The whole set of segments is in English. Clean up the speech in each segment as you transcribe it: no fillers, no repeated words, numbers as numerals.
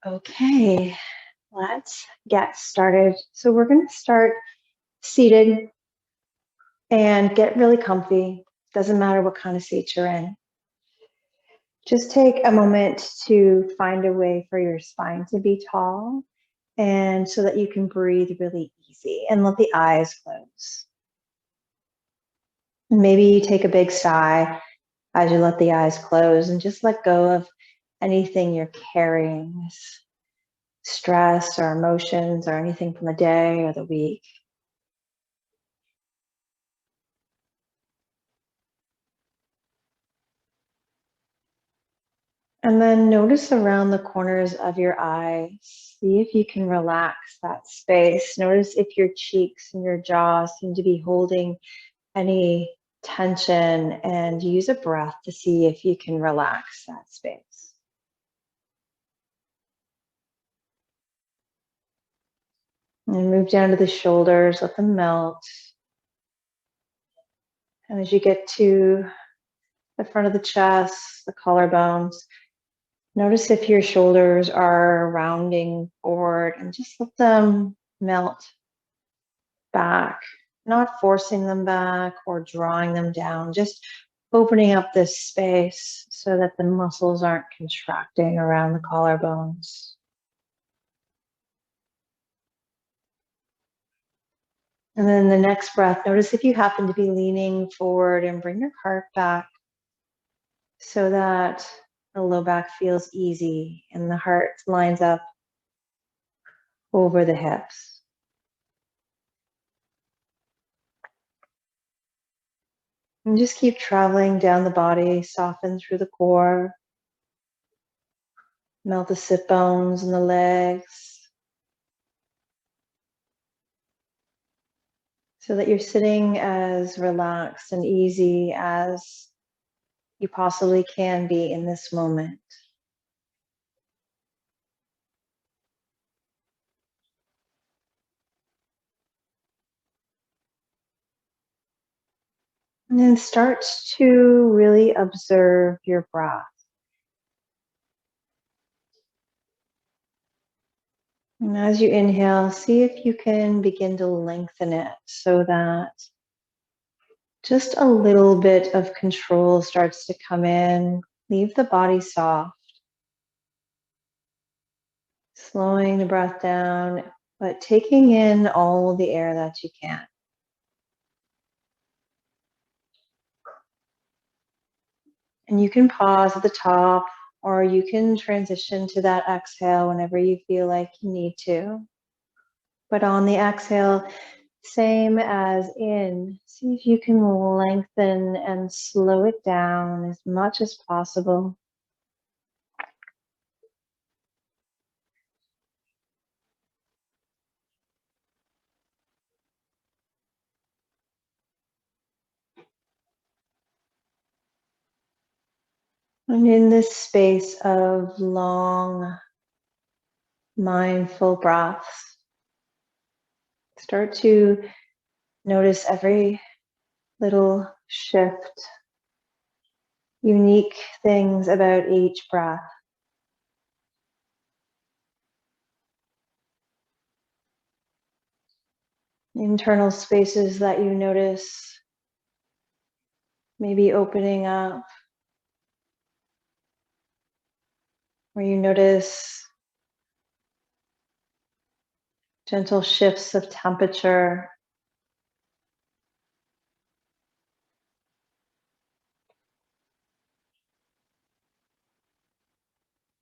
Okay, let's get started. So we're going to start seated and get really comfy. Doesn't matter what kind of seat you're in. Just take a moment to find a way for your spine to be tall and so that you can breathe really easy and let the eyes close. Maybe you take a big sigh as you let the eyes close and just let go of anything you're carrying, stress or emotions or anything from the day or the week. And then notice around the corners of your eyes. See if you can relax that space. Notice if your cheeks and your jaw seem to be holding any tension, and use a breath to see if you can relax that space. And move down to the shoulders, let them melt. And as you get to the front of the chest, the collarbones, notice if your shoulders are rounding forward and just let them melt back, not forcing them back or drawing them down, just opening up this space so that the muscles aren't contracting around the collarbones. And then the next breath, notice if you happen to be leaning forward and bring your heart back so that the low back feels easy and the heart lines up over the hips. And just keep traveling down the body, soften through the core, melt the sit bones and the legs, so that you're sitting as relaxed and easy as you possibly can be in this moment. And then start to really observe your breath. And as you inhale, see if you can begin to lengthen it so that just a little bit of control starts to come in. Leave the body soft. Slowing the breath down, but taking in all the air that you can. And you can pause at the top, or you can transition to that exhale whenever you feel like you need to. But on the exhale, same as in, see if you can lengthen and slow it down as much as possible. And in this space of long, mindful breaths, start to notice every little shift, unique things about each breath. Internal spaces that you notice maybe opening up, where you notice gentle shifts of temperature.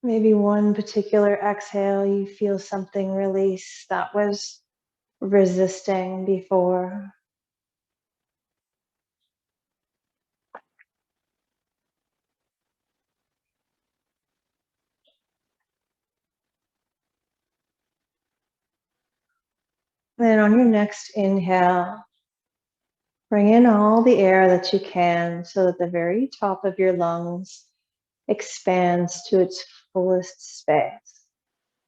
Maybe one particular exhale, you feel something release that was resisting before. Then on your next inhale, bring in all the air that you can so that the very top of your lungs expands to its fullest space.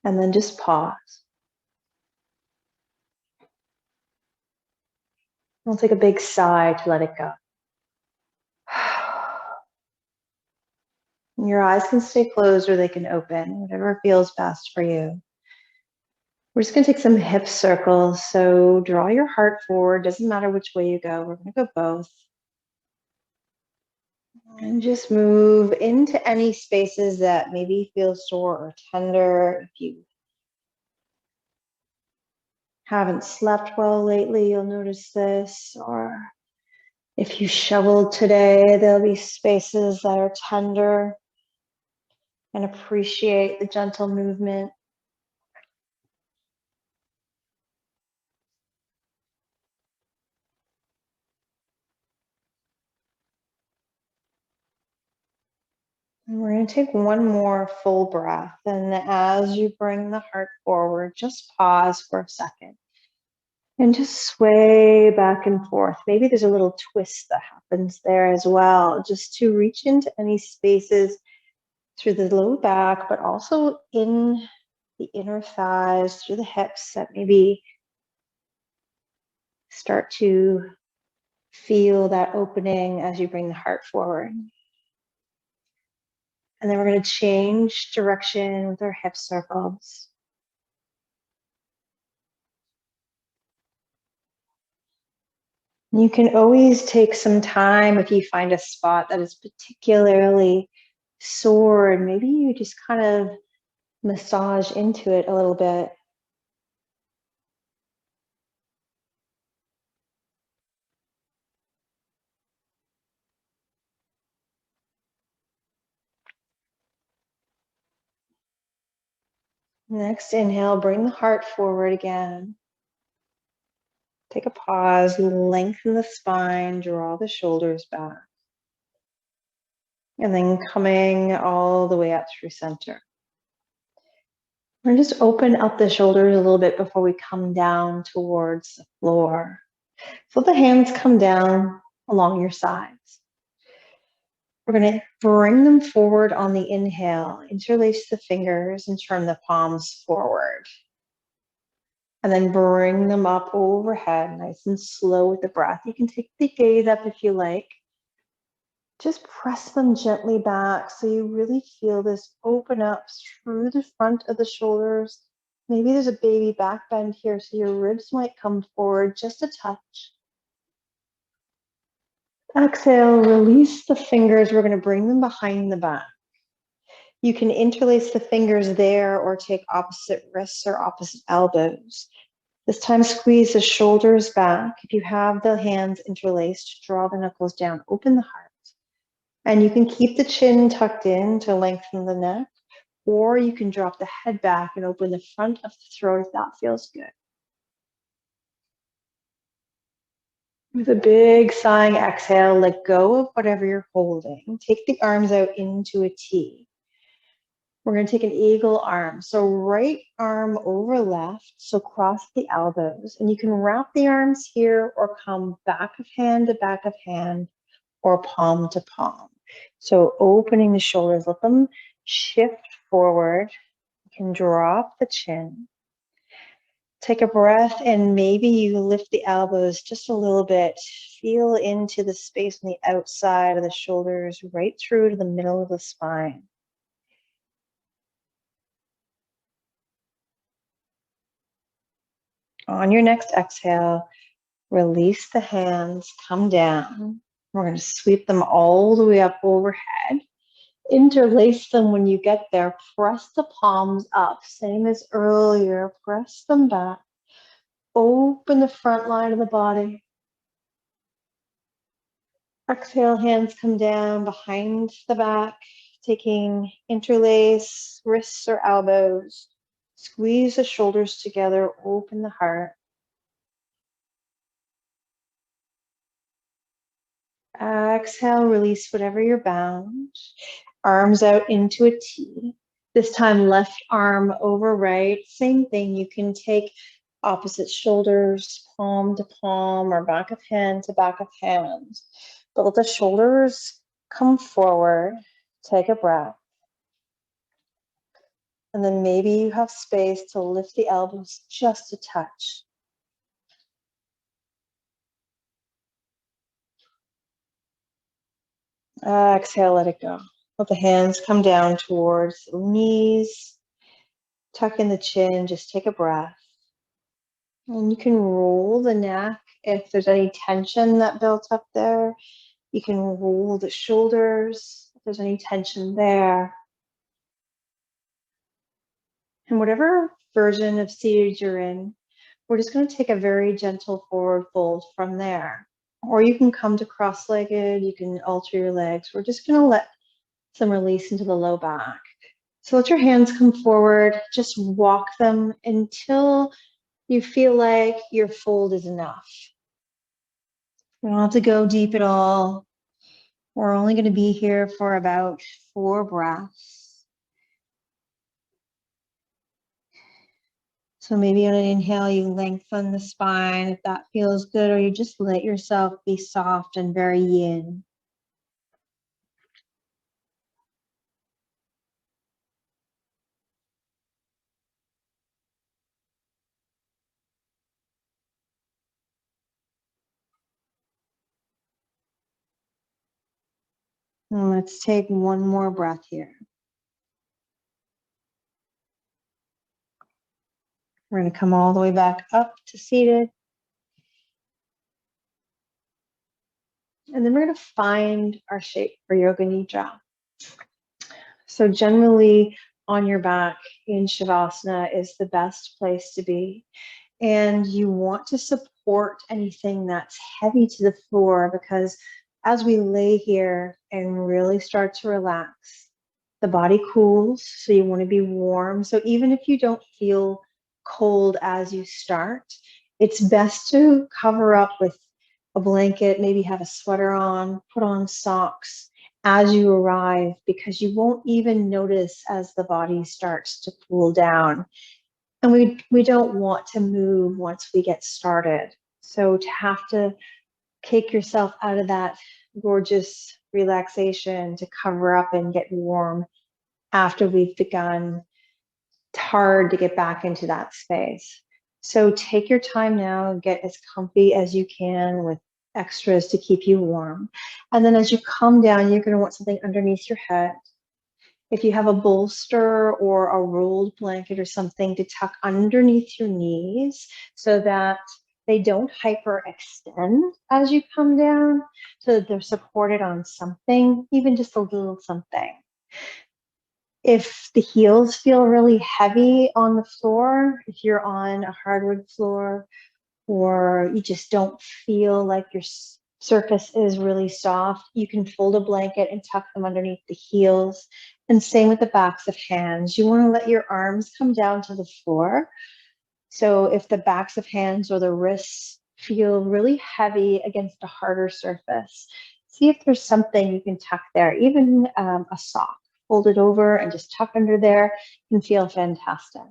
And then just pause. We'll take a big sigh to let it go. Your eyes can stay closed or they can open, whatever feels best for you. We're just going to take some hip circles. So draw your heart forward. Doesn't matter which way you go. We're going to go both. And just move into any spaces that maybe feel sore or tender. If you haven't slept well lately, you'll notice this. Or if you shoveled today, there'll be spaces that are tender. And appreciate the gentle movement. And we're going to take one more full breath. And as you bring the heart forward, just pause for a second. And just sway back and forth. Maybe there's a little twist that happens there as well, just to reach into any spaces through the low back, but also in the inner thighs, through the hips that maybe start to feel that opening as you bring the heart forward. And then we're going to change direction with our hip circles. You can always take some time if you find a spot that is particularly sore, and maybe you just kind of massage into it a little bit. Next inhale, bring the heart forward again. Take a pause, lengthen the spine, draw the shoulders back. And then coming all the way up through center. We're going to just open up the shoulders a little bit before we come down towards the floor. So the hands come down along your sides. We're going to bring them forward on the inhale, interlace the fingers and turn the palms forward. And then bring them up overhead, nice and slow with the breath. You can take the gaze up if you like. Just press them gently back so you really feel this open up through the front of the shoulders. Maybe there's a baby back bend here, so your ribs might come forward just a touch. Exhale, release the fingers. We're going to bring them behind the back. You can interlace the fingers there or take opposite wrists or opposite elbows. This time, squeeze the shoulders back. If you have the hands interlaced, draw the knuckles down, open the heart. And you can keep the chin tucked in to lengthen the neck, or you can drop the head back and open the front of the throat if that feels good. With a big sighing exhale, let go of whatever you're holding. Take the arms out into a T. We're going to take an eagle arm. So right arm over left, so cross the elbows. And you can wrap the arms here or come back of hand to back of hand or palm to palm. So opening the shoulders, let them shift forward. You can drop the chin. Take a breath and maybe you lift the elbows just a little bit. Feel into the space on the outside of the shoulders, right through to the middle of the spine. On your next exhale, release the hands, come down. We're going to sweep them all the way up overhead. Interlace them when you get there. Press the palms up, same as earlier. Press them back. Open the front line of the body. Exhale, hands come down behind the back, taking interlace wrists or elbows. Squeeze the shoulders together, open the heart. Exhale, release whatever you're bound. Arms out into a T. This time, left arm over right. Same thing, you can take opposite shoulders, palm to palm, or back of hand to back of hand. But let the shoulders come forward. Take a breath. And then maybe you have space to lift the elbows just a touch. Exhale, let it go. Let the hands come down towards the knees. Tuck in the chin, just take a breath. And you can roll the neck if there's any tension that built up there. You can roll the shoulders if there's any tension there. And whatever version of seated you're in, we're just going to take a very gentle forward fold from there. Or you can come to cross-legged, you can alter your legs. We're just going to let some release into the low back. So let your hands come forward, just walk them until you feel like your fold is enough. You don't have to go deep at all. We're only going to be here for about 4 breaths. So maybe on an inhale, you lengthen the spine if that feels good, or you just let yourself be soft and very yin. And let's take one more breath here. We're going to come all the way back up to seated. And then we're going to find our shape for Yoga Nidra. So generally on your back in Savasana is the best place to be. And you want to support anything that's heavy to the floor, because as we lay here and really start to relax, the body cools, so you want to be warm. So even if you don't feel cold as you start, it's best to cover up with a blanket, maybe have a sweater on, put on socks as you arrive, because you won't even notice as the body starts to cool down. And we don't want to move once we get started. So to have to kick yourself out of that gorgeous relaxation to cover up and get warm after we've begun, it's hard to get back into that space. So take your time now, get as comfy as you can with extras to keep you warm. And then as you come down, you're going to want something underneath your head. If you have a bolster or a rolled blanket or something to tuck underneath your knees so that they don't hyperextend as you come down, so that they're supported on something, even just a little something. If the heels feel really heavy on the floor, if you're on a hardwood floor, or you just don't feel like your surface is really soft, you can fold a blanket and tuck them underneath the heels. And same with the backs of hands. You want to let your arms come down to the floor. So if the backs of hands or the wrists feel really heavy against a harder surface, see if there's something you can tuck there, even a sock. Fold it over and just tuck under there can feel fantastic.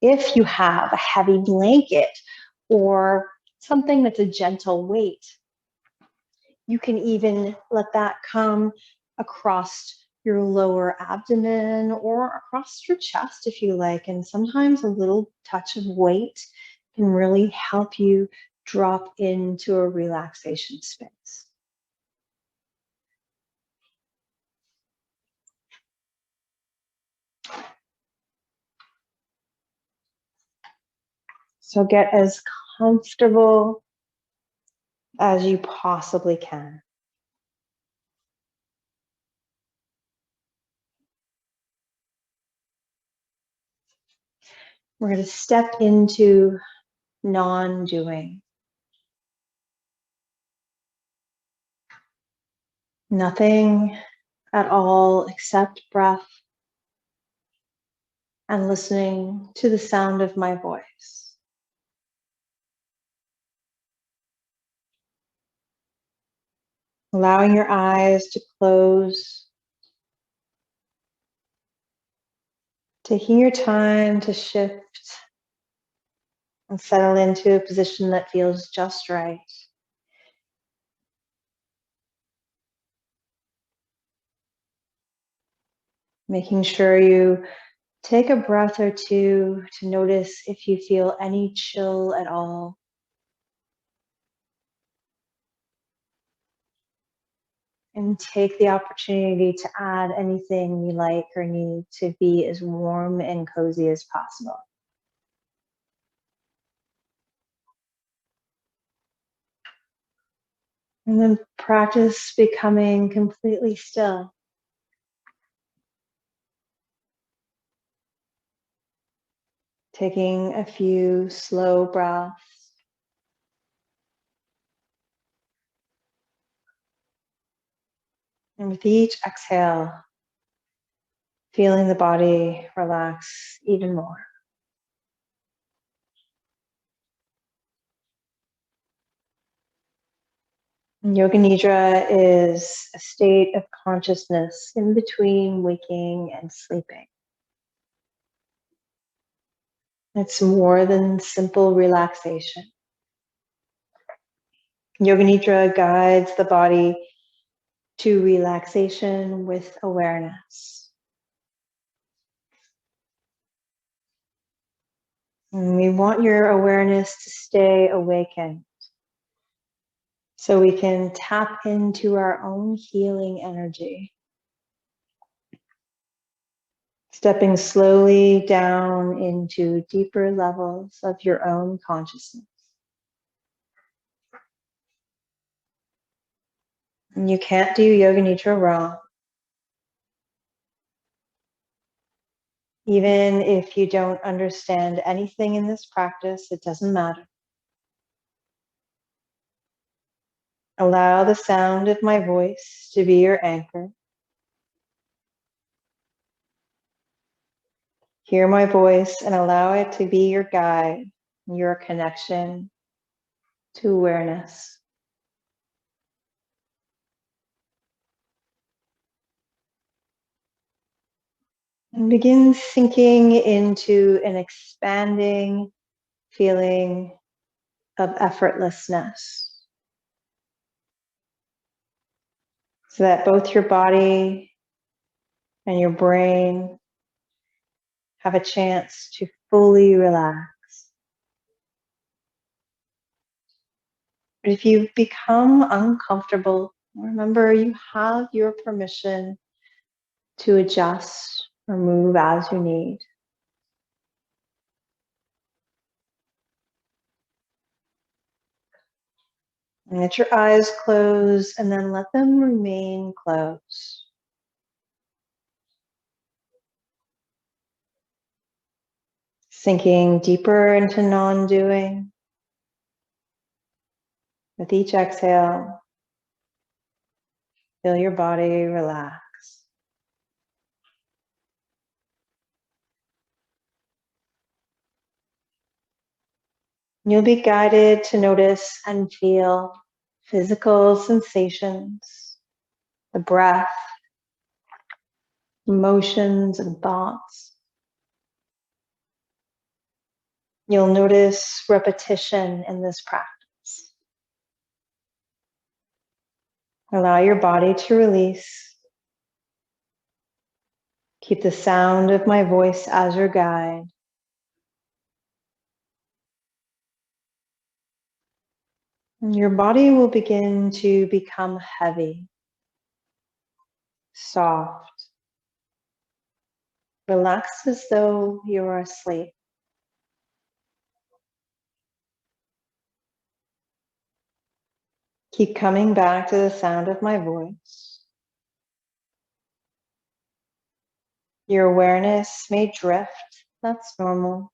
If you have a heavy blanket or something that's a gentle weight, you can even let that come across your lower abdomen or across your chest if you like. And sometimes a little touch of weight can really help you drop into a relaxation space. So get as comfortable as you possibly can. We're going to step into non-doing. Nothing at all except breath and listening to the sound of my voice. Allowing your eyes to close. Taking your time to shift and settle into a position that feels just right. Making sure you take a breath or two to notice if you feel any chill at all. And take the opportunity to add anything you like or need to be as warm and cozy as possible. And then practice becoming completely still. Taking a few slow breaths. And with each exhale, feeling the body relax even more. Yoga Nidra is a state of consciousness in between waking and sleeping. It's more than simple relaxation. Yoga Nidra guides the body to relaxation with awareness. And we want your awareness to stay awakened so we can tap into our own healing energy. Stepping slowly down into deeper levels of your own consciousness. And you can't do Yoga Nidra wrong. Even if you don't understand anything in this practice, it doesn't matter. Allow the sound of my voice to be your anchor. Hear my voice and allow it to be your guide, your connection to awareness. And begin sinking into an expanding feeling of effortlessness, so that both your body and your brain have a chance to fully relax. But if you become uncomfortable, remember you have your permission to adjust or move as you need. And let your eyes close and then let them remain closed. Sinking deeper into non-doing. With each exhale, feel your body relax. You'll be guided to notice and feel physical sensations, the breath, emotions, and thoughts. You'll notice repetition in this practice. Allow your body to release. Keep the sound of my voice as your guide. And your body will begin to become heavy, soft, relaxed as though you are asleep. Keep coming back to the sound of my voice. Your awareness may drift, that's normal.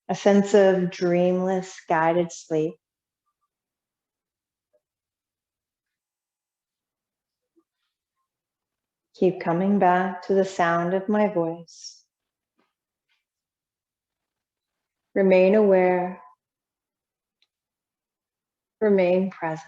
A sense of dreamless, guided sleep. Keep coming back to the sound of my voice. Remain aware. Remain present.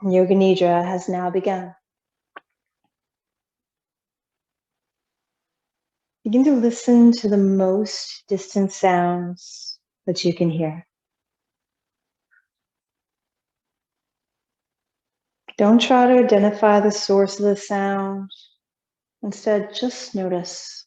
Yoga Nidra has now begun. Begin to listen to the most distant sounds that you can hear. Don't try to identify the source of the sound. Instead, just notice.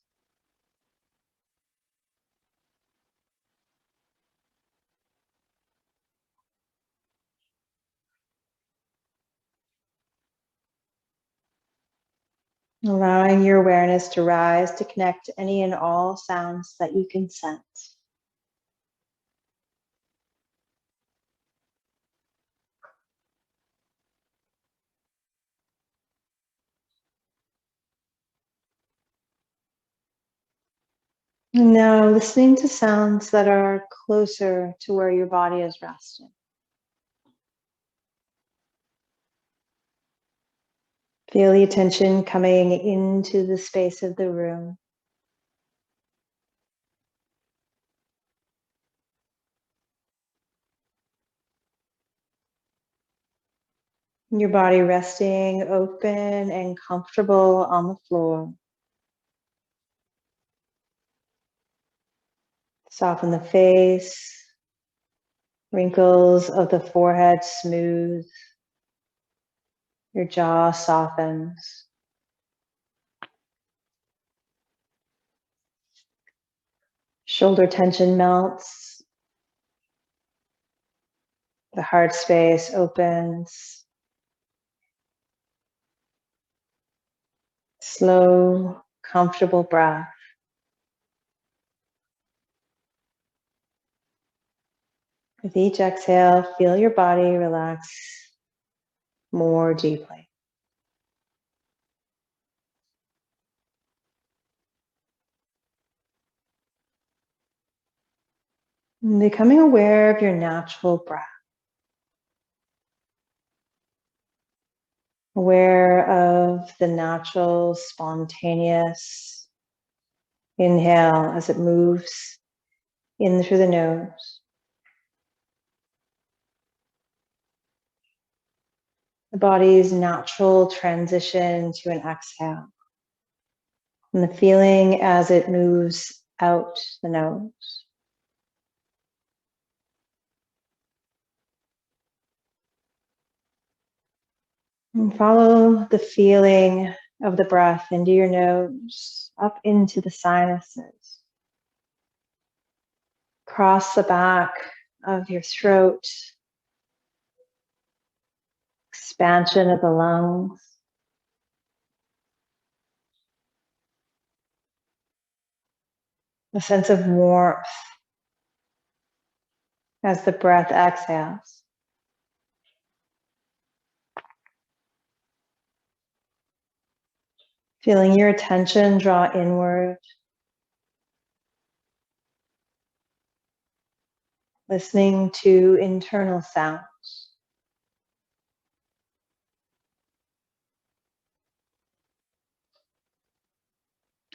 Allowing your awareness to rise to connect to any and all sounds that you can sense. And now listening to sounds that are closer to where your body is resting. Feel the attention coming into the space of the room. Your body resting open and comfortable on the floor. Soften the face, wrinkles of the forehead smooth, your jaw softens. Shoulder tension melts, the heart space opens. Slow, comfortable breath. With each exhale, feel your body relax more deeply. And becoming aware of your natural breath. Aware of the natural, spontaneous inhale as it moves in through the nose. The body's natural transition to an exhale. And the feeling as it moves out the nose. And follow the feeling of the breath into your nose, up into the sinuses. Across the back of your throat. Expansion of the lungs. A sense of warmth as the breath exhales. Feeling your attention draw inward. Listening to internal sounds.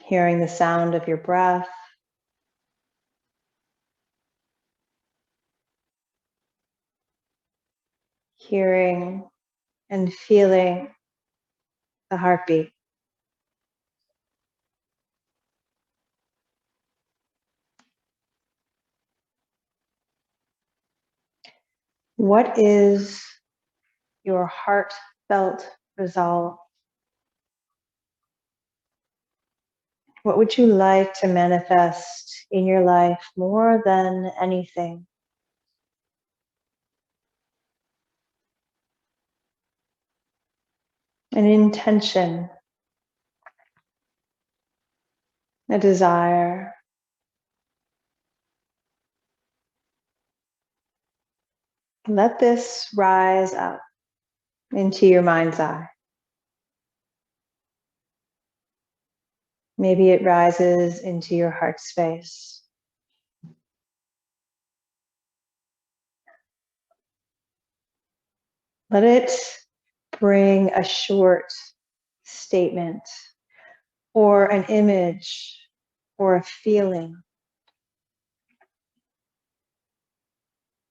Hearing the sound of your breath. Hearing and feeling the heartbeat. What is your heartfelt resolve? What would you like to manifest in your life more than anything? An intention, a desire. Let this rise up into your mind's eye. Maybe it rises into your heart space. Let it bring a short statement or an image or a feeling.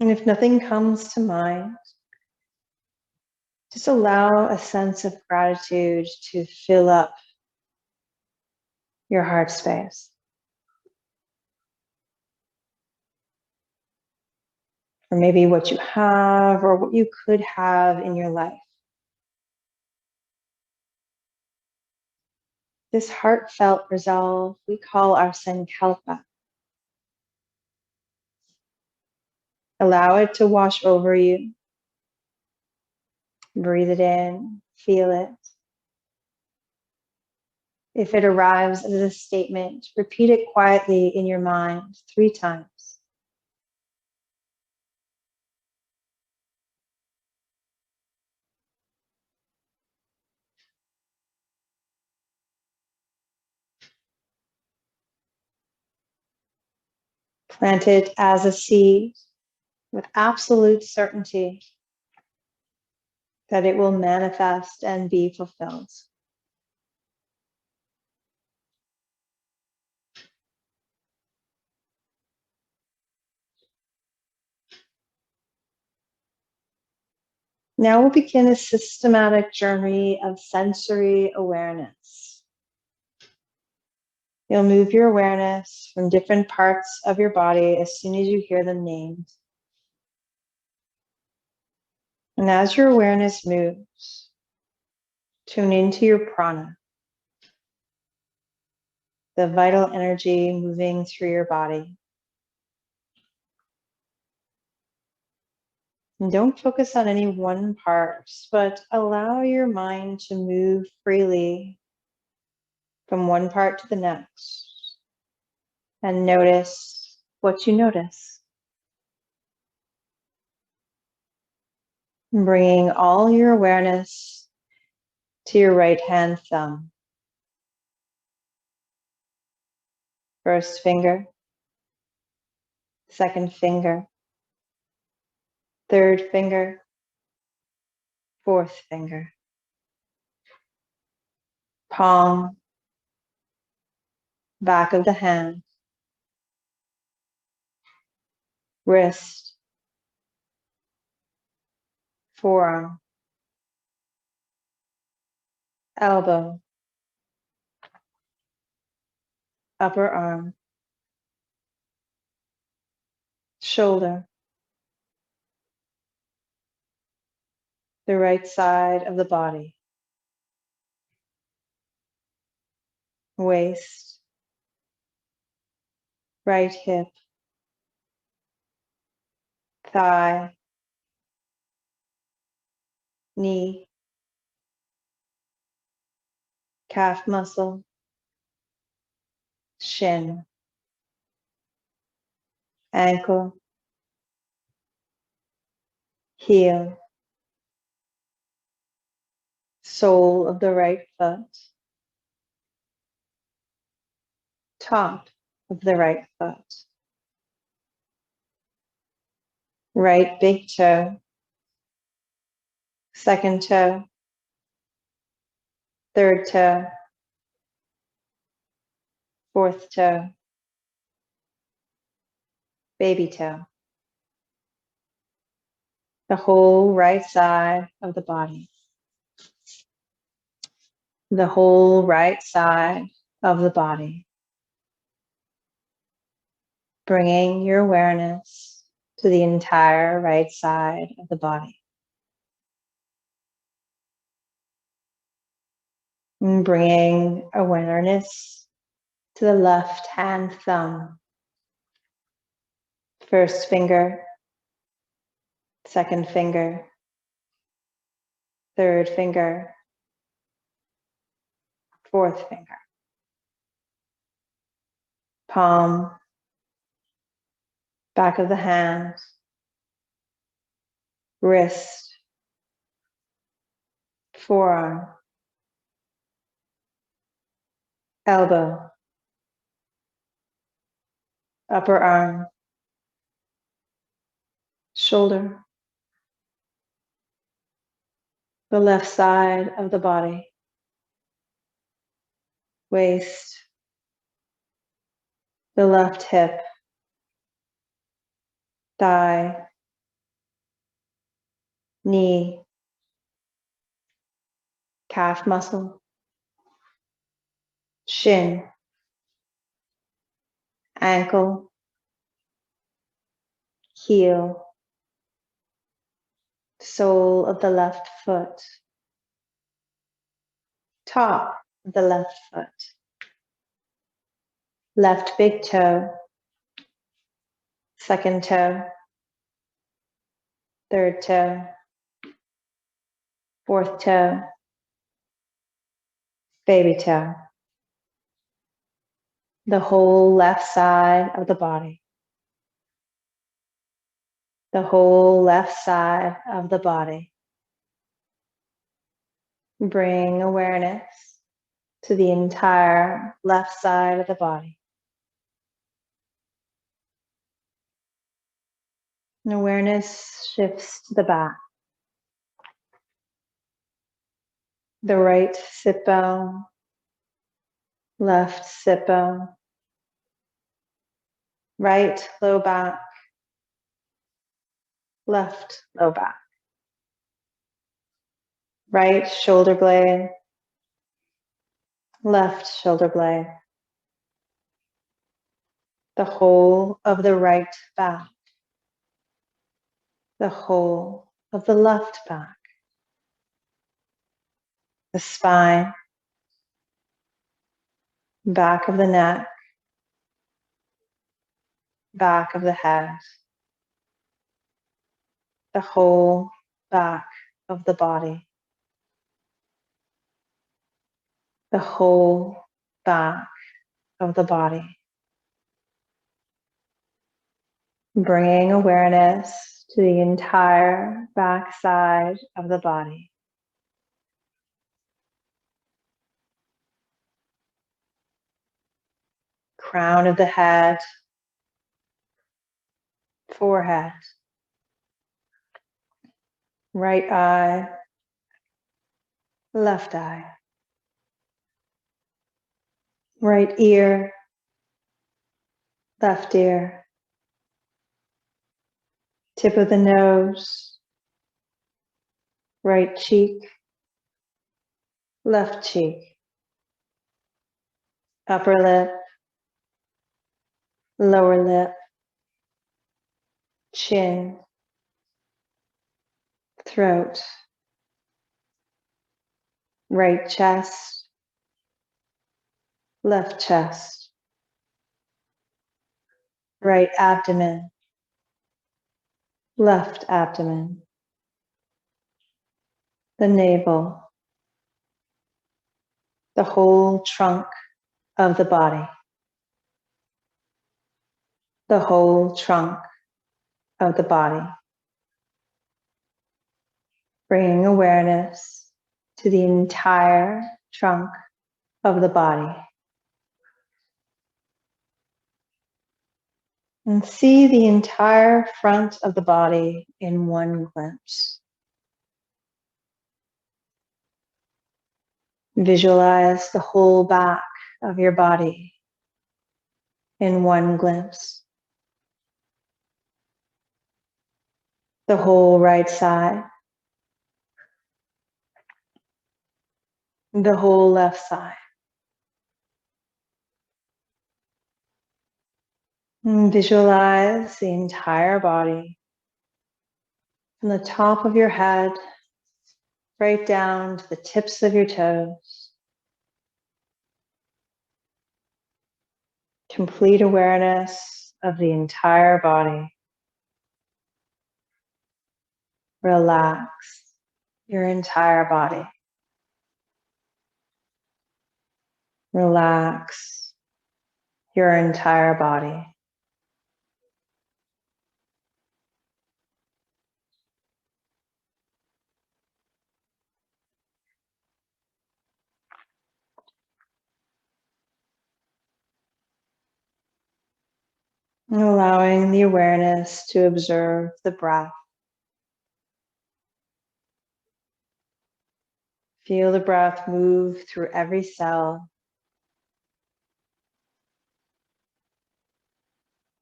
And if nothing comes to mind, just allow a sense of gratitude to fill up your heart space. Or maybe what you have or what you could have in your life. This heartfelt resolve we call our sankalpa. Allow it to wash over you. Breathe it in, feel it. If it arrives as a statement, repeat it quietly in your mind 3 times. Plant it as a seed with absolute certainty that it will manifest and be fulfilled. Now we'll begin a systematic journey of sensory awareness. You'll move your awareness from different parts of your body as soon as you hear them named. And as your awareness moves, tune into your prana, the vital energy moving through your body. And don't focus on any one part, but allow your mind to move freely from one part to the next. And notice what you notice. Bringing all your awareness to your right hand thumb. First finger, second finger, third finger, fourth finger. Palm, back of the hand, wrist, forearm, elbow, upper arm, shoulder, the right side of the body, waist, right hip, thigh, knee, calf muscle, shin, ankle, heel, sole of the right foot, top of the right foot, right big toe, second toe, third toe, fourth toe, baby toe. The whole right side of the body. The whole right side of the body. Bringing your awareness to the entire right side of the body. And bringing awareness to the left hand thumb. First finger, second finger, third finger, fourth finger. Palm, back of the hand, wrist, forearm, elbow, upper arm, shoulder, the left side of the body, waist, the left hip, thigh, knee, calf muscle, shin, ankle, heel, sole of the left foot, top of the left foot, left big toe, second toe, third toe, fourth toe, baby toe, the whole left side of the body, the whole left side of the body. Bring awareness to the entire left side of the body. And awareness shifts to the back. The right sit bone, left sit bone, right low back, left low back, right shoulder blade, left shoulder blade, the whole of the right back, the whole of the left back, the spine, back of the neck, back of the head, the whole back of the body, the whole back of the body. Bringing awareness to the entire back side of the body. Crown of the head, forehead, right eye, left eye, right ear, left ear, tip of the nose, right cheek, left cheek, upper lip, lower lip, chin, throat, right chest, left chest, right abdomen, left abdomen, the navel, the whole trunk of the body, the whole trunk of the body. Bringing awareness to the entire trunk of the body. And see the entire front of the body in one glimpse. Visualize the whole back of your body in one glimpse. The whole right side. The whole left side. And visualize the entire body from the top of your head right down to the tips of your toes. Complete awareness of the entire body. Relax your entire body. Relax your entire body. And allowing the awareness to observe the breath. Feel the breath move through every cell.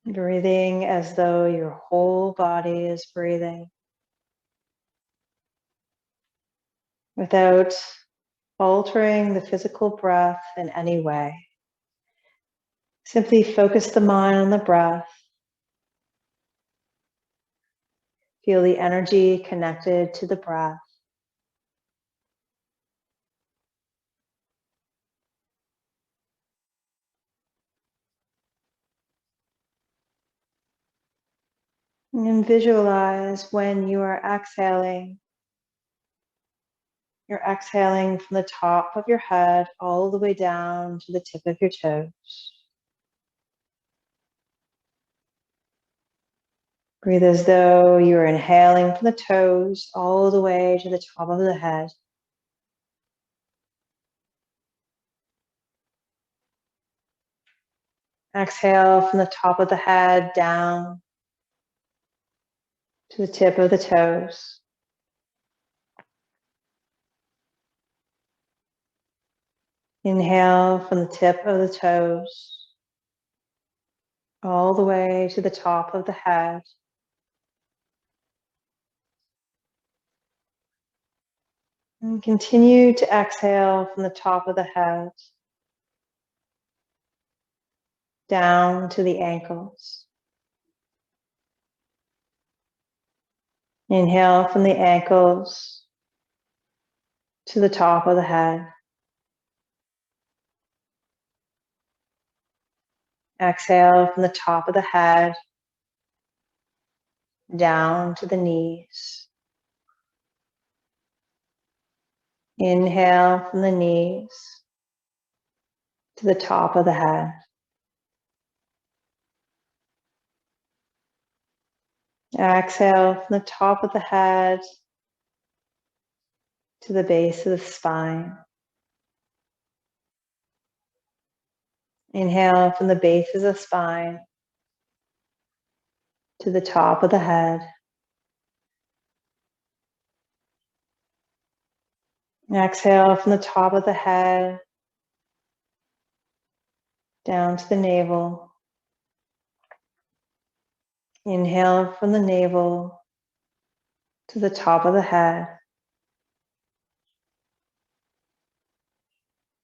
Breathing as though your whole body is breathing. Without altering the physical breath in any way. Simply focus the mind on the breath. Feel the energy connected to the breath. And visualize when you are exhaling. You're exhaling from the top of your head all the way down to the tip of your toes. Breathe as though you're inhaling from the toes all the way to the top of the head. Exhale from the top of the head down to the tip of the toes. Inhale from the tip of the toes all the way to the top of the head. And continue to exhale from the top of the head down to the ankles. Inhale from the ankles to the top of the head. Exhale from the top of the head down to the knees. Inhale from the knees to the top of the head. Exhale from the top of the head to the base of the spine. Inhale from the base of the spine to the top of the head. Exhale from the top of the head down to the navel. Inhale from the navel to the top of the head.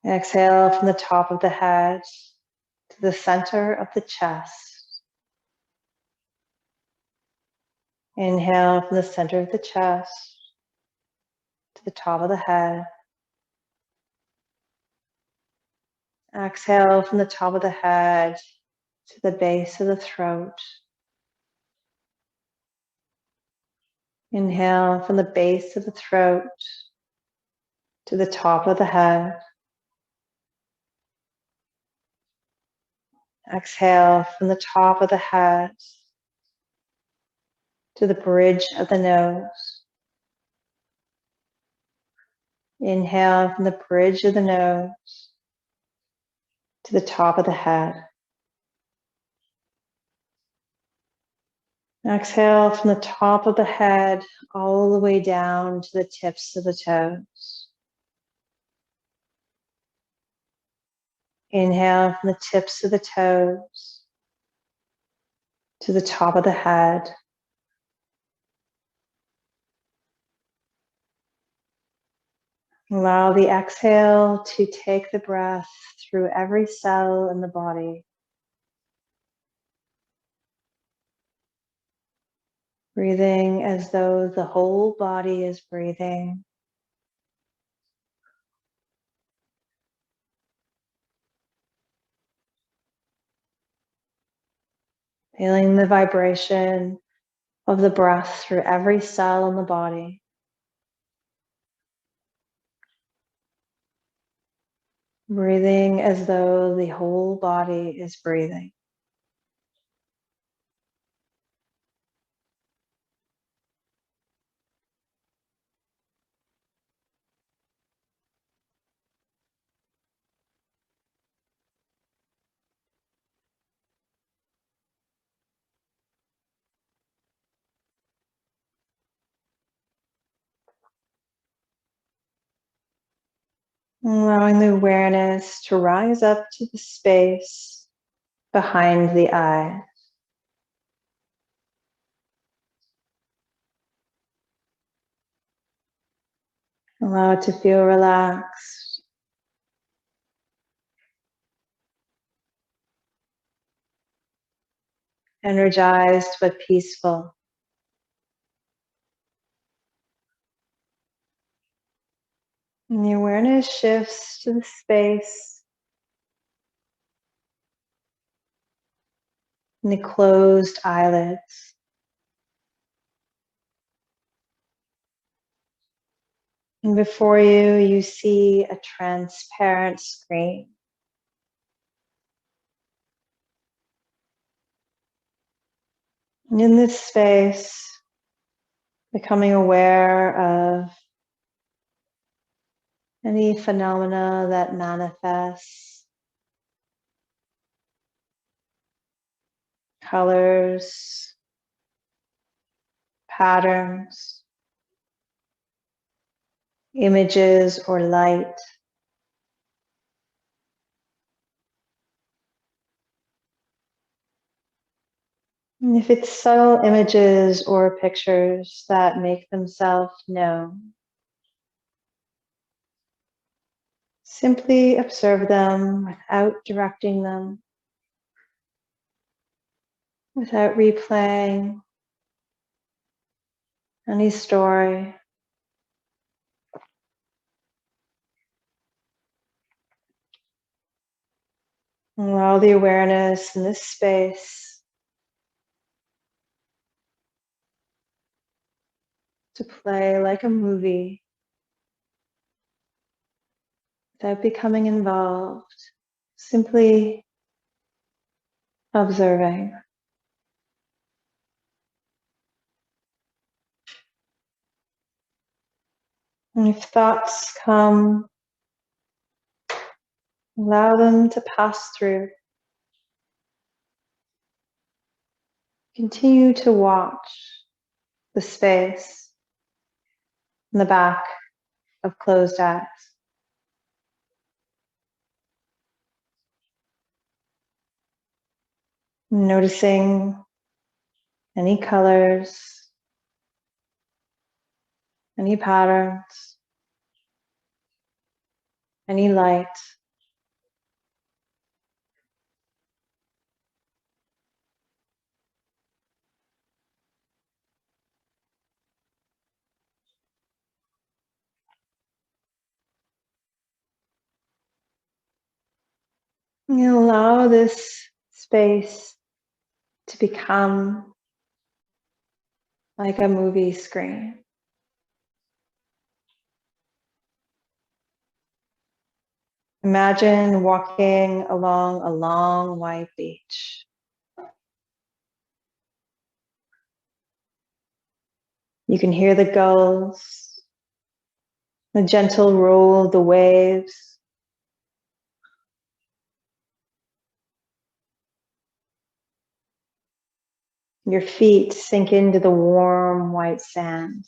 Exhale from the top of the head to the center of the chest. Inhale from the center of the chest to the top of the head. Exhale from the top of the head to the base of the throat. Inhale from the base of the throat to the top of the head. Exhale from the top of the head to the bridge of the nose. Inhale from the bridge of the nose to the top of the head. Exhale from the top of the head all the way down to the tips of the toes. Inhale from the tips of the toes to the top of the head. Allow the exhale to take the breath through every cell in the body. Breathing as though the whole body is breathing. Feeling the vibration of the breath through every cell in the body. Breathing as though the whole body is breathing. Allowing the awareness to rise up to the space behind the eye. Allow it to feel relaxed. energized but peaceful. And the awareness shifts to the space and the closed eyelids. And before you, you see a transparent screen. And in this space, becoming aware of any phenomena that manifests, colors, patterns, images, or light. And if it's subtle images or pictures that make themselves known, simply observe them without directing them, without replaying any story. And allow the awareness in this space to play like a movie without becoming involved, simply observing. And if thoughts come, allow them to pass through. Continue to watch the space in the back of closed eyes. Noticing any colors, any patterns, any light. And allow this space to become like a movie screen. Imagine walking along a long white beach. You can hear the gulls, the gentle roll of the waves. Your feet sink into the warm white sand.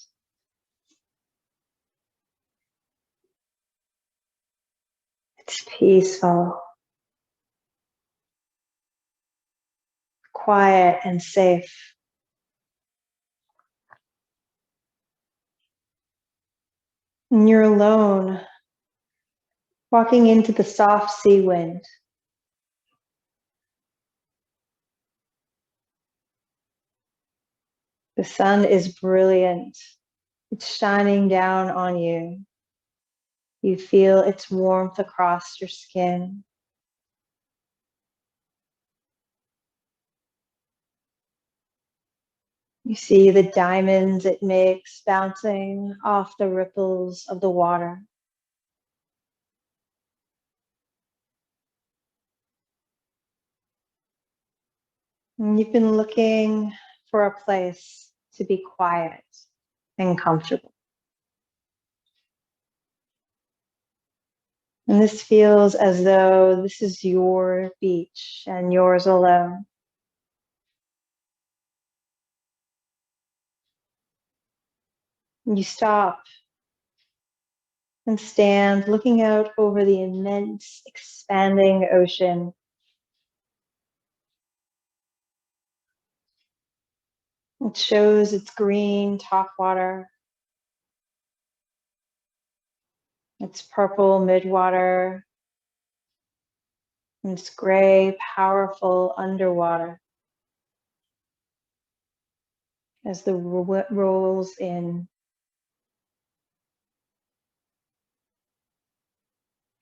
It's peaceful, quiet, and safe. And you're alone, walking into the soft sea wind. The sun is brilliant. It's shining down on you. You feel its warmth across your skin. You see the diamonds it makes bouncing off the ripples of the water. And you've been looking for a place to be quiet and comfortable. And this feels as though this is your beach and yours alone. And you stop and stand looking out over the immense, expanding ocean. It shows its green topwater, its purple midwater, and its gray, powerful underwater. as the rolls in.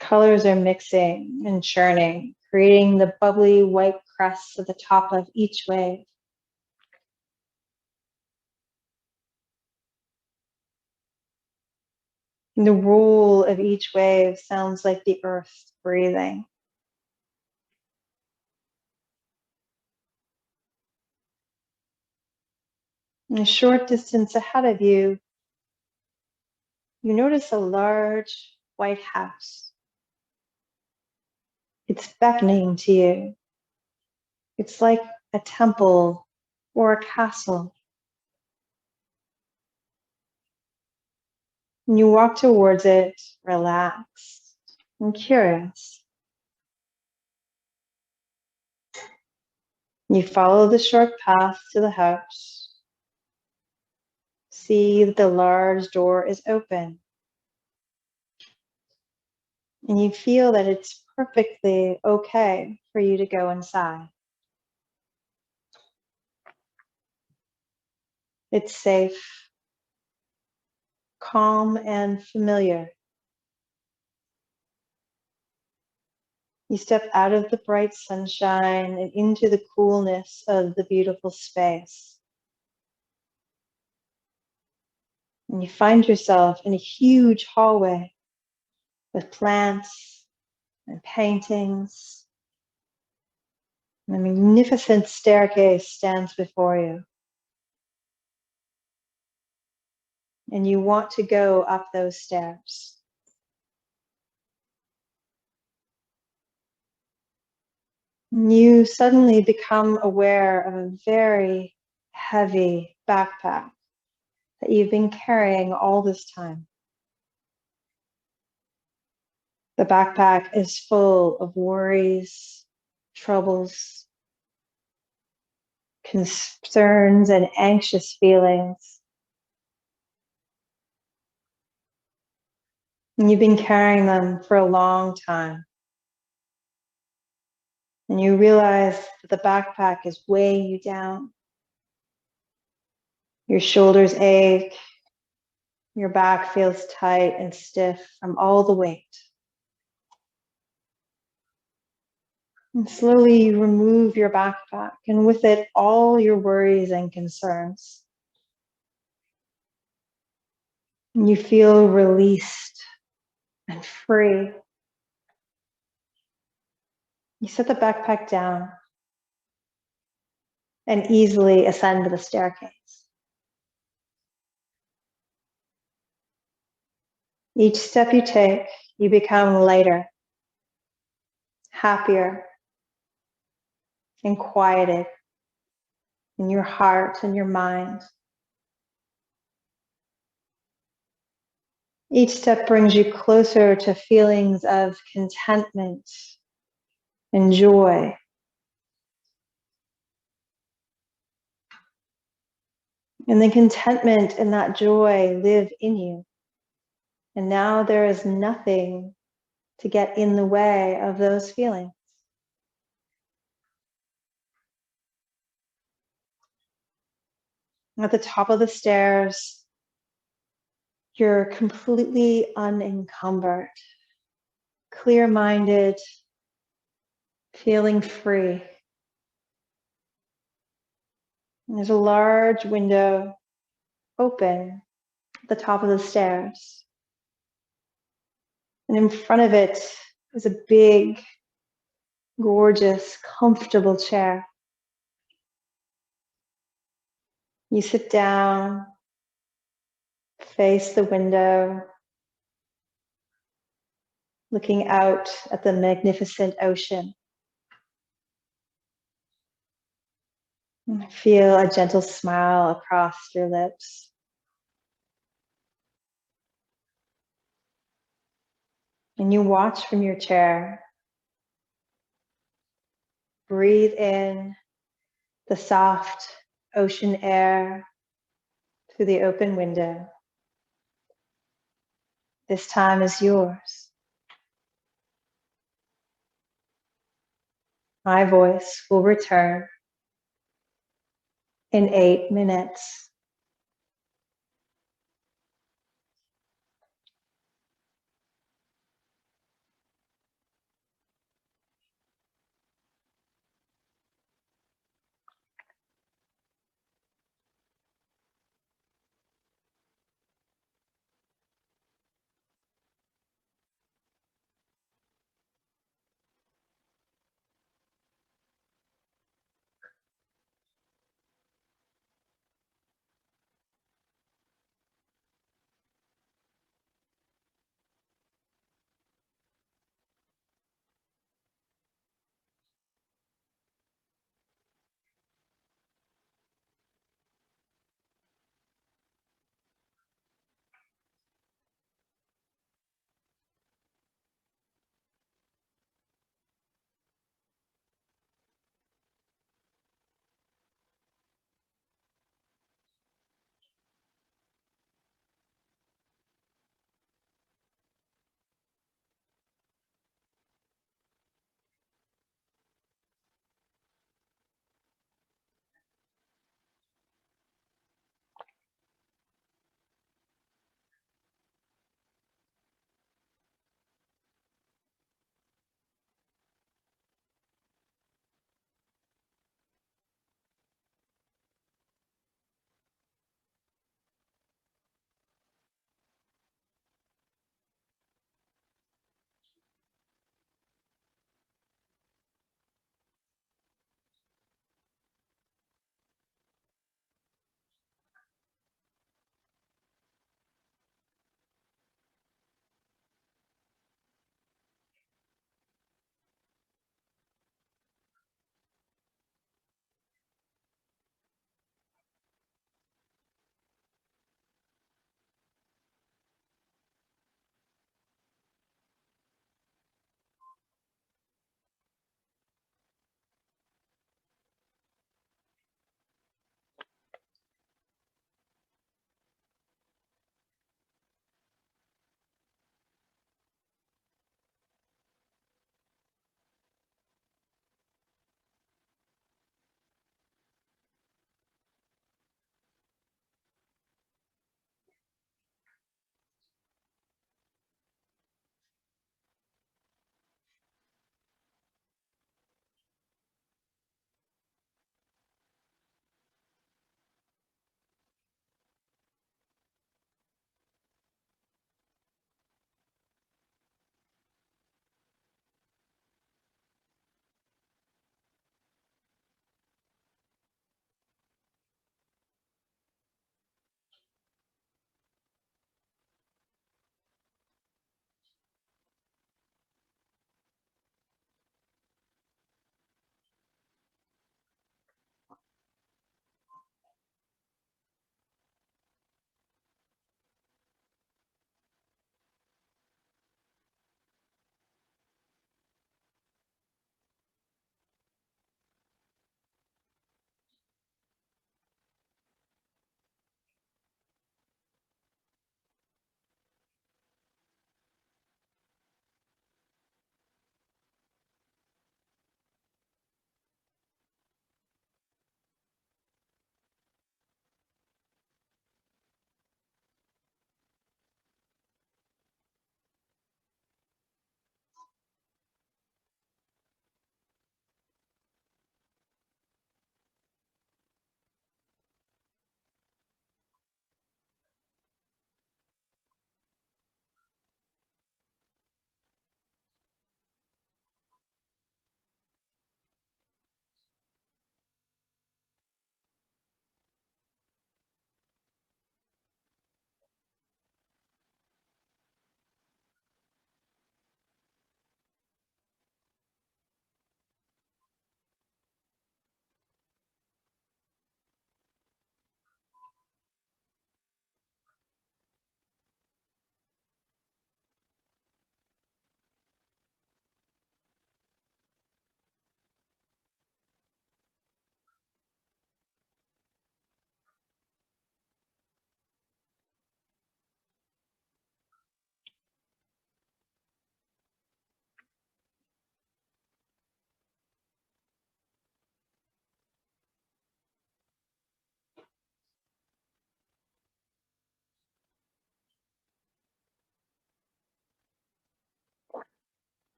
Colors are mixing and churning, creating the bubbly white crests at the top of each wave. And the roll of each wave sounds like the earth breathing. And a short distance ahead of you, you notice a large white house. It's beckoning to you. It's like a temple or a castle. And you walk towards it, relaxed and curious. You follow the short path to the house. See that the large door is open. And you feel that it's perfectly okay for you to go inside. It's safe, calm, and familiar. You step out of the bright sunshine and into the coolness of the beautiful space. And you find yourself in a huge hallway with plants and paintings. And a magnificent staircase stands before you. And you want to go up those stairs. You suddenly become aware of a very heavy backpack that you've been carrying all this time. The backpack is full of worries, troubles, concerns, and anxious feelings. And you've been carrying them for a long time. And you realize that the backpack is weighing you down. Your shoulders ache. Your back feels tight and stiff from all the weight. And slowly you remove your backpack, and with it, all your worries and concerns. And you feel released and free. You set the backpack down and easily ascend the staircase. Each step you take, you become lighter, happier, and quieted in your heart and your mind. Each step brings you closer to feelings of contentment and joy. And the contentment and that joy live in you. And now there is nothing to get in the way of those feelings. At the top of the stairs, you're completely unencumbered, clear-minded, feeling free. And there's a large window open at the top of the stairs. And in front of it is a big, gorgeous, comfortable chair. You sit down, face the window, looking out at the magnificent ocean. And feel a gentle smile across your lips. And you watch from your chair. Breathe in the soft ocean air through the open window. This time is yours. My voice will return in 8 minutes.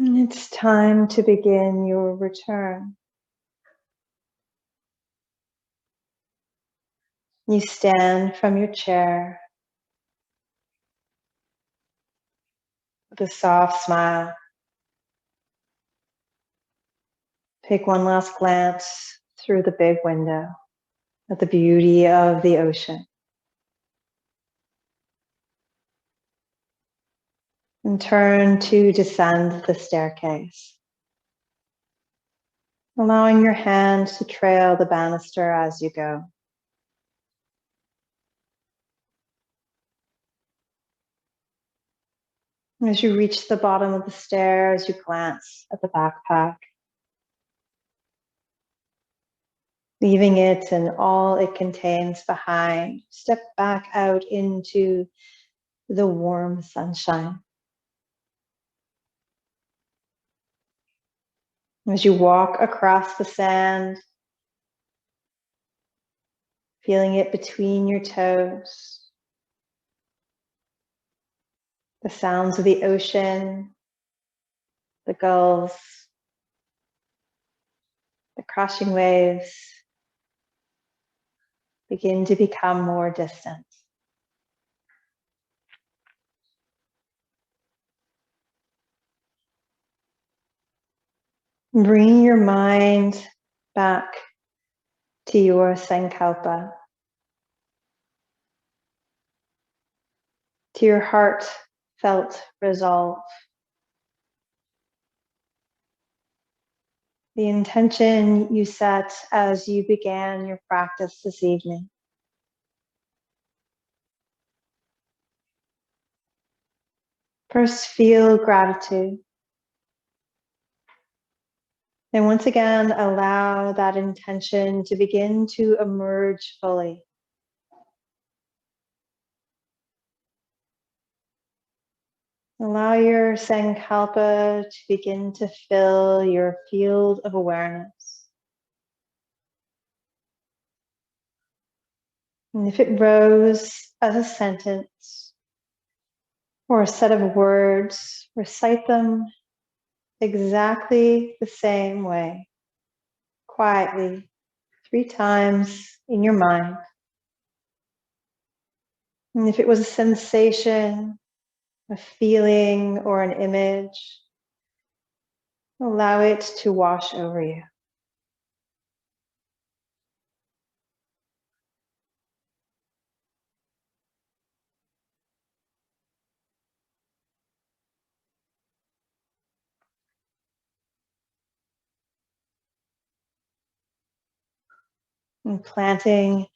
And it's time to begin your return. You stand from your chair with a soft smile. Take one last glance through the big window at the beauty of the ocean. And turn to descend the staircase, allowing your hand to trail the banister as you go. As you reach the bottom of the stairs, you glance at the backpack, leaving it and all it contains behind. Step back out into the warm sunshine. As you walk across the sand, feeling it between your toes, the sounds of the ocean, the gulls, the crashing waves begin to become more distant. Bring your mind back to your sankalpa, to your heartfelt resolve. The intention you set as you began your practice this evening. First, feel gratitude. And once again, allow that intention to begin to emerge fully. Allow your sankalpa to begin to fill your field of awareness. And if it rose as a sentence or a set of words, recite them exactly the same way, quietly, 3 times in your mind. And if it was a sensation, a feeling, or an image, allow it to wash over you. And planting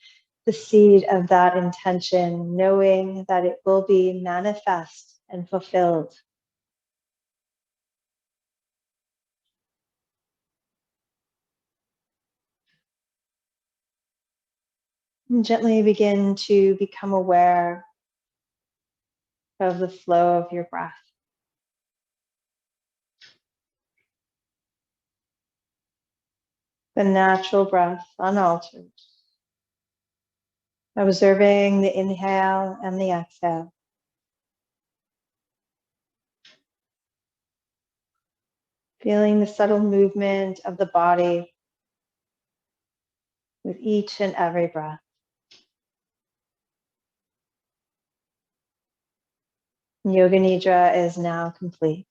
the seed of that intention, knowing that it will be manifest and fulfilled. And gently begin to become aware of the flow of your breath. The natural breath, unaltered. Observing the inhale and the exhale. Feeling the subtle movement of the body with each and every breath. Yoga Nidra is now complete.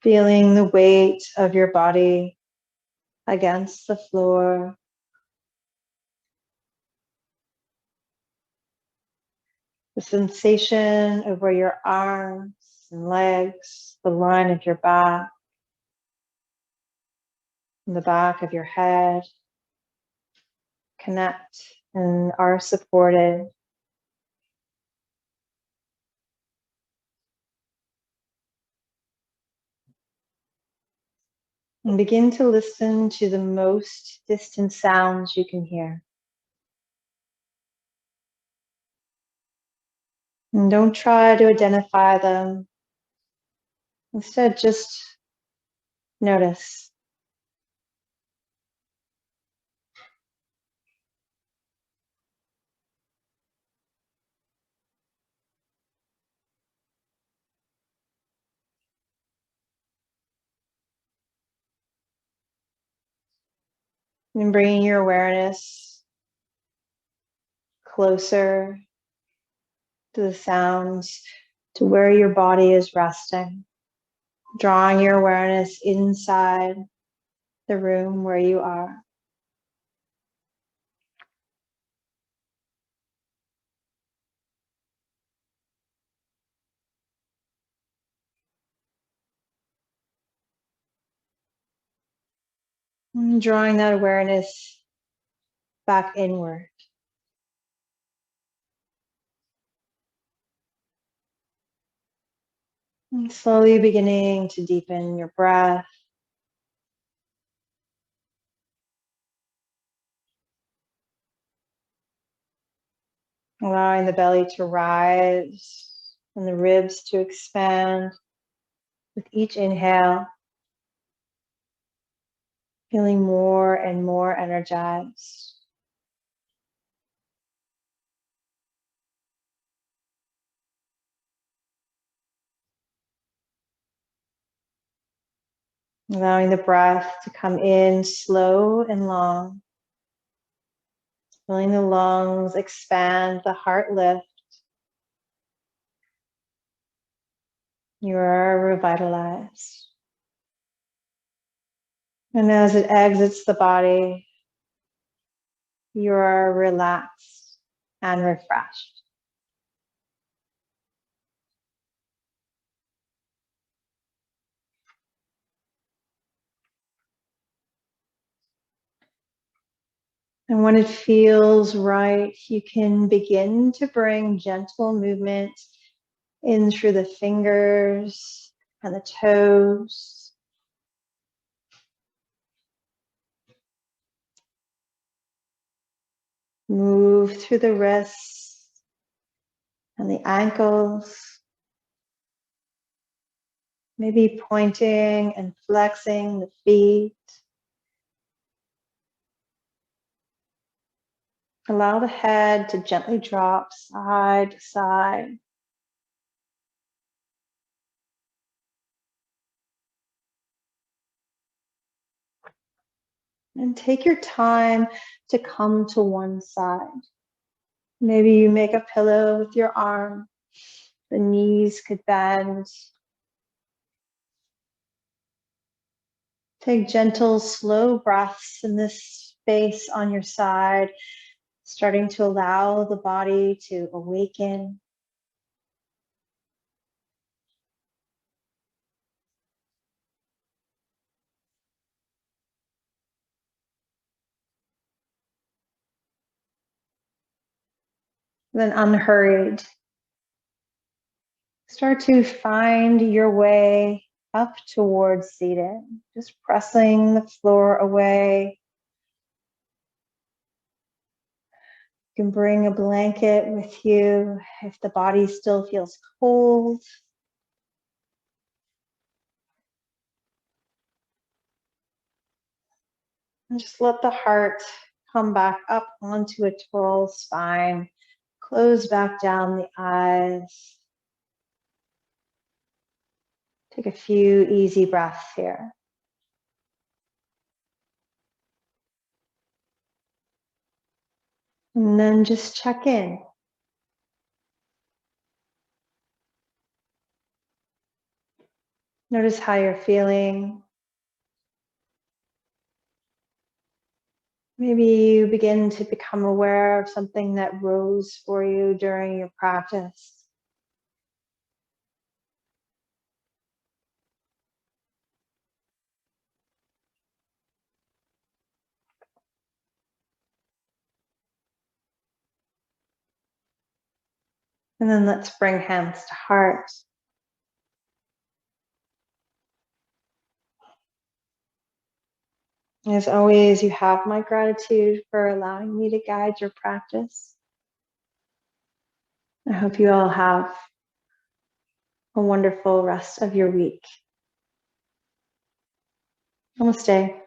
Feeling the weight of your body against the floor. The sensation over your arms and legs, the line of your back, and the back of your head. Connect and are supported. And begin to listen to the most distant sounds you can hear. And don't try to identify them. Instead, just notice. And bringing your awareness closer to the sounds, to where your body is resting. Drawing your awareness inside the room where you are. And drawing that awareness back inward. And slowly beginning to deepen your breath. Allowing the belly to rise and the ribs to expand with each inhale. Feeling more and more energized. Allowing the breath to come in slow and long. Feeling the lungs expand, the heart lift. You are revitalized. And as it exits the body, you are relaxed and refreshed. And when it feels right, you can begin to bring gentle movement in through the fingers and the toes. Move through the wrists and the ankles. Maybe pointing and flexing the feet. Allow the head to gently drop side to side. And take your time to come to one side. Maybe you make a pillow with your arm. The knees could bend. Take gentle, slow breaths in this space on your side, starting to allow the body to awaken. Then unhurried, start to find your way up towards seated, just pressing the floor away. You can bring a blanket with you if the body still feels cold. And just let the heart come back up onto a tall spine. Close back down the eyes. Take a few easy breaths here. And then just check in. Notice how you're feeling. Maybe you begin to become aware of something that rose for you during your practice. And then let's bring hands to heart. As always, you have my gratitude for allowing me to guide your practice. I hope you all have a wonderful rest of your week. Namaste.